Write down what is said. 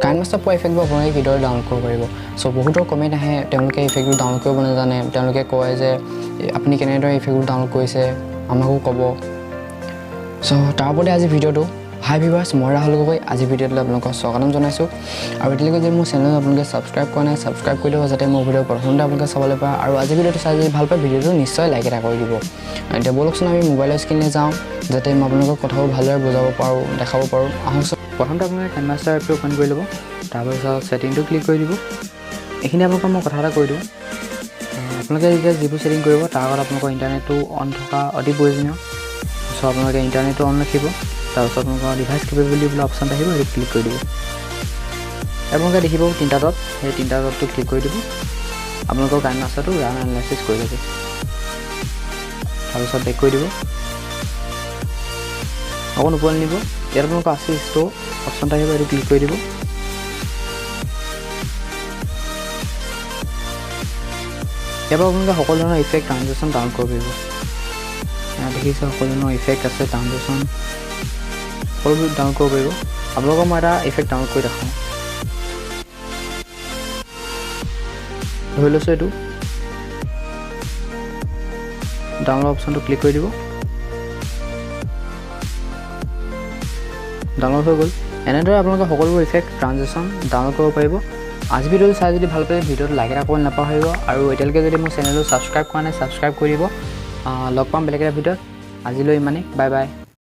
কাইনমাষ্টাৰ পোৱা ইফেক্টবোৰ আপোনালোকে কিদৰে ডাউনলোড কৰিব পাৰিব চ' বহুতৰ কমেণ্ট আহে তেওঁলোকে ইফেক্টবোৰ ডাউনলোড কৰিব নাজানে তেওঁলোকে কয় যে আপুনি কেনেদৰে ইফেক্টবোৰ ডাউনলোড কৰিছে আমাকো ক'ব চ' তাৰ ওপৰতে আজি ভিডিঅ'টো হাই ভিউৱাৰ্ছ মই ৰাহুল গগৈ আজি ভিডিঅ'টোলৈ আপোনালোকক স্বাগতম জনাইছোঁ আৰু এতিয়ালৈকে যদি মোৰ চেনেলত আপোনালোকে ছাবস্ক্ৰাইব কৰা নাই ছাবস্ক্ৰাইব কৰি দিব যাতে মোৰ ভিডিঅ' প্ৰথমতে আপোনালোকে চাবলৈ পায় আৰু আজি ভিডিঅ'টো চাই যদি ভাল পায় ভিডিঅ'টো নিশ্চয় লাইক এটা কৰি দিব এতিয়া ব'লকচোন আমি মোবাইলৰ স্ক্ৰীণলৈ যাওঁ যাতে মই আপোনালোকক কথাবোৰ ভালদৰে বুজাব পাৰোঁ দেখাব পাৰোঁ আহকচোন প্ৰথমতে আপোনালোকে কাইনমাষ্টাৰ এপটো অ'পেন কৰি ল'ব তাৰপিছত ছেটিংটো ক্লিক কৰি দিব এইখিনি আপোনালোকক মই কথা এটা কৈ দিওঁ আপোনালোকে যেতিয়া যিবোৰ ছেটিং কৰিব তাৰ আগত আপোনালোকৰ ইণ্টাৰনেটটো অন থকা অতি প্ৰয়োজনীয় চ' আপোনালোকে ইণ্টাৰনেটটো অন ৰাখিব তাৰপিছত আপোনালোকৰ ডিভাইচ কেপেবিলিটি বুলি অপশ্যন আহিব সেইটো ক্লিক কৰি দিব আপোনালোকে দেখিব তিনিটা ডট সেই তিনিটা ডটটো ক্লিক কৰি দিব আপোনালোকৰ কাইনমাষ্টাৰটো ৰান এনালাইচিছ কৰি ল'ব তাৰপিছত বেক কৰি দিব অকণ ওপৰলৈ নিব ইয়াত আপোনালোকৰ আছে ষ্ট'ৰ অপশ্যন আহিব সেইটো ক্লিক কৰি দিব ইয়াৰ পৰা আপোনালোকে সকলো ধৰণৰ ইফেক্ট ট্ৰানজেকশ্যন ডাউনলোড কৰিব পাৰিব দেখিছে সকলো ধৰণৰ ইফেক্ট আছে ট্ৰানজেকশ্যন সকলোবোৰ ডাউনলোড কৰিব পাৰিব আপোনালোকক মই এটা ইফেক্ট ডাউনলোড কৰি দেখাওঁ ধৰি লৈছোঁ এইটো ডাউনলোড অপশ্যনটো ক্লিক কৰি দিব ডাউনলোড হৈ গ'ল এনেদৰে আপোনালোকে সকলোবোৰ ইফেক্ট ট্ৰানজেকশ্যন ডাউনলোড কৰিব পাৰিব আজি ভিডিঅ'টো চাই যদি ভাল পায় ভিডিঅ'টো লাইক এটা কৰিব নাপাহৰিব আৰু এতিয়ালৈকে যদি মোৰ চেনেলটো ছাবস্ক্ৰাইব কৰা নাই ছাবস্ক্ৰাইব কৰি দিব লগ পাম বেলেগ এটা ভিডিঅ'ত আজিলৈ ইমানেই বাই বাই